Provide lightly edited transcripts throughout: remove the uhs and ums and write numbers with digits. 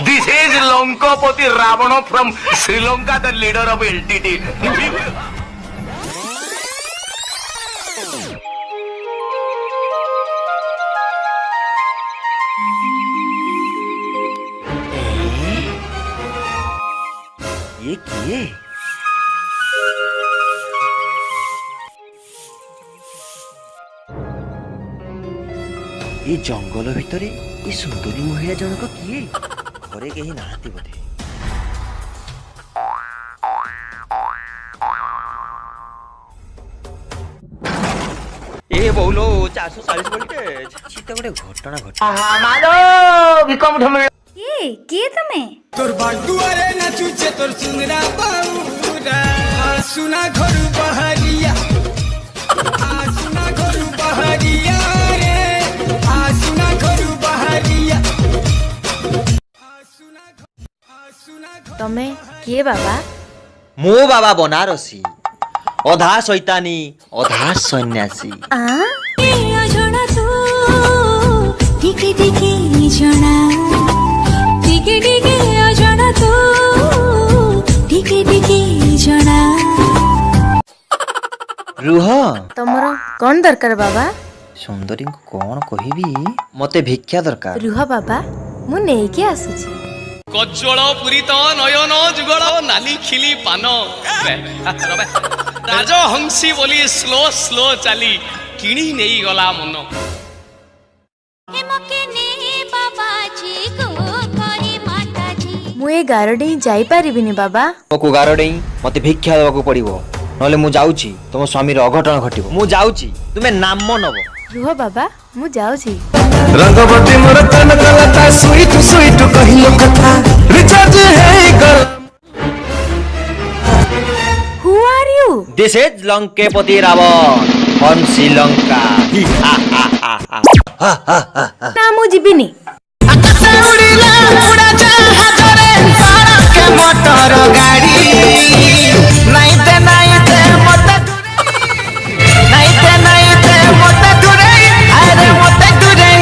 This is Lankapati Ravana from Sri Lanka, the leader of LTT. ये किए ये जंगल भितर ये सुंदरी महिला जनक किए घरे कहीं नाहांती बोधे ए बोलो 440 वोल्टेज सीता गोटे घटना घट मालो विकम धमे किए तमे तोर बागुआरे नाचुचे तोर सुंदरा बाउरा सुना घरु बहरिया सुना घरु बहरिया रे सुना घरु बहरिया तमे किए बाबा मो बाबा बनारसी अधा शैतानी अधा सन्यासी अजଣା तू टिके टिके जଣା टिके टिके अजଣା तू टिके टिके जଣା रुह तमर कौन दरकार बाबा सुंदरी को कौन कहबी मते भिक्षा दरकार रुह बाबा मु नेके आसुची कज्जल पुरीत नयन जुगल नाली खिली पान राजहंसी बोली स्लो स्लो चली किणी नहीं गला मन मु ए गारडे जाई परिबिनी बाबा को गारडे मते भिक्षा देबाको पड़िबो नले मु जाउची तुम स्वामी रो अघटन घटिबो मु जाउची तुमे नाम नबो रुह बाबा मु जाउची रंगवती मोर तन गलता स्वीट स्वीट कहियो कथा रिचार्ज है गल who are you this is Lankapati Ravan from Sri Lanka ना मु जिबिनी मोटर गाड़ी नाइते नाइते मत नाइते नाइते मत दूरे अरे मत दूरे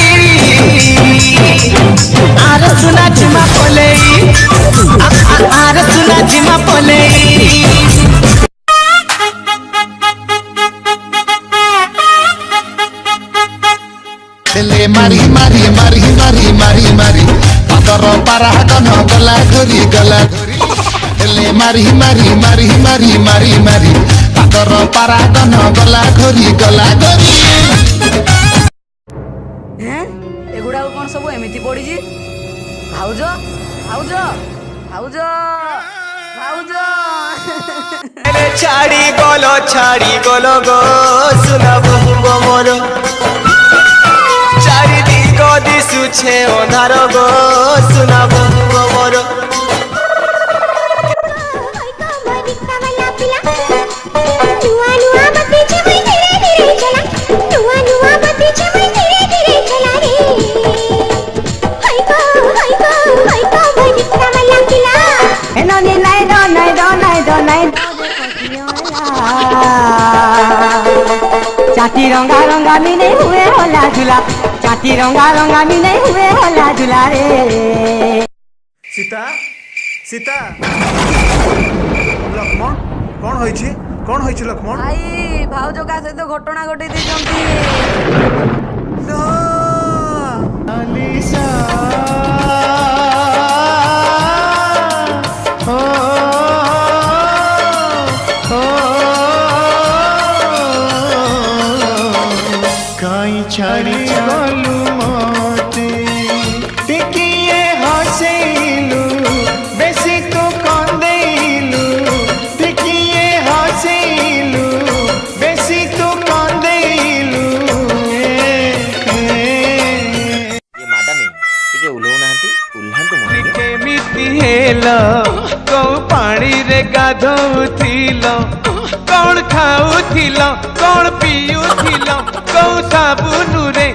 आरे सुना जिमा पले आरे सुना जिमा पले ले मारी मारी मारी मारी मारी मारी पातर पारा कन गला घोरी ले मारी मारी मारी मारी मारी मारी पातर पारा कन गला घोरी एगुड़ा कौन सब एमती पड़ी भाउज भाउज भाउज भाउज छाड़ी गलो गो सुना बहु मोर चारि दिग दिशुछे ओनार गो सुना बहु मोर चाटी रंगा रंगा में नहीं हुए होला झूला चाटी रंगा रंगा में नहीं हुए होला झूला रे सीता सीता लक्ष्मण कौन होइछि लक्ष्मण भाई भाउज का सहित घटना घटे देछंती अलीसा छाड़ी गलु मते टिकिए हसेलु बेसी तो कंदेलु टिकिए हसेलु बेसी तो कंदेलु ये माडम टिके उल्हौ नाहंती उल्हांतु मोर केमिति हेलो को पानी रे गाधौथिलो कौन खाउथिलो कौन पियुथिलो कौ साबुन रे